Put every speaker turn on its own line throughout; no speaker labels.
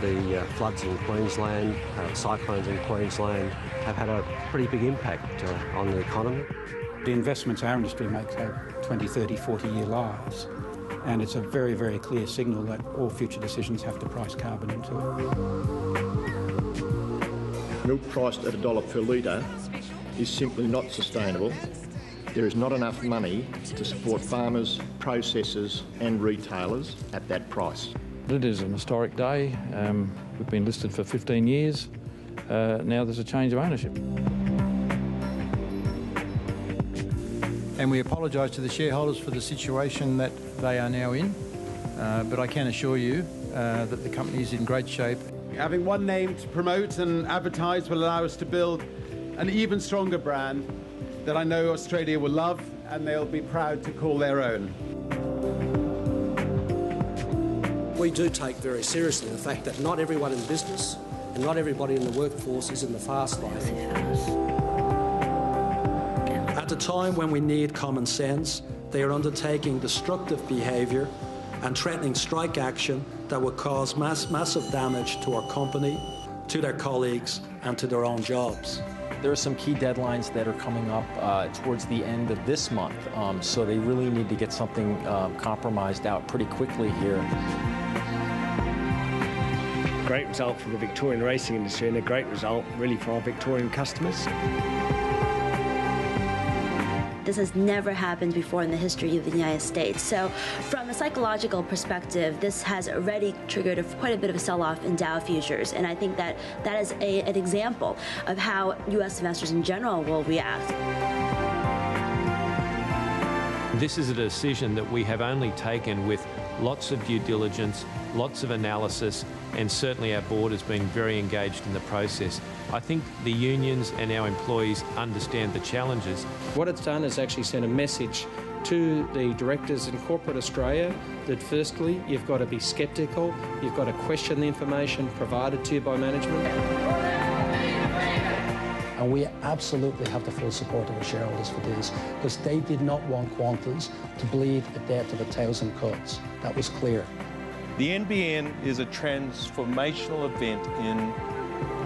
the floods in Queensland, cyclones in Queensland have had a pretty big impact on the economy.
The investments our industry makes have 20, 30, 40-year lives, and it's a very, very clear signal that all future decisions have to price carbon into it.
Milk priced at $1 per litre is simply not sustainable. There is not enough money to support farmers, processors and retailers at that price.
It is an historic day. We've been listed for 15 years. Now there's a change of ownership.
And we apologise to the shareholders for the situation that they are now in, but I can assure you that the company is in great shape.
Having one name to promote and advertise will allow us to build an even stronger brand that I know Australia will love and they'll be proud to call their own.
We do take very seriously the fact that not everyone in business and not everybody in the workforce is in the fast life. At the time when we need common sense, they are undertaking destructive behaviour and threatening strike action that will cause massive damage to our company, to their colleagues and to their own jobs.
There are some key deadlines that are coming up towards the end of this month, so they really need to get something compromised out pretty quickly here.
Great result for the Victorian racing industry and a great result really for our Victorian customers.
This has never happened before in the history of the United States. So from a psychological perspective, this has already triggered quite a bit of a sell-off in Dow futures. And I think that that is an example of how U.S. investors in general will react.
This is a decision that we have only taken with lots of due diligence, lots of analysis, and certainly our board has been very engaged in the process. I think the unions and our employees understand the challenges.
What it's done is actually send a message to the directors in corporate Australia that firstly, you've got to be sceptical, you've got to question the information provided to you by management.
And we absolutely have the full support of our shareholders for this, because they did not want Qantas to bleed a debt of 1,000 cuts. That was clear.
The NBN is a transformational event in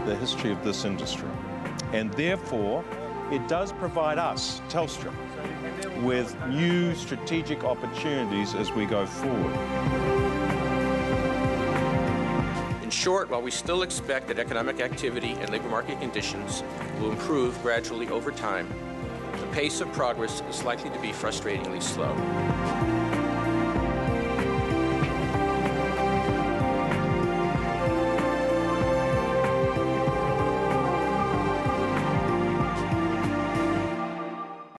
the history of this industry, and therefore it does provide us, Telstra, with new strategic opportunities as we go forward.
In short, while we still expect that economic activity and labour market conditions will improve gradually over time, the pace of progress is likely to be frustratingly slow.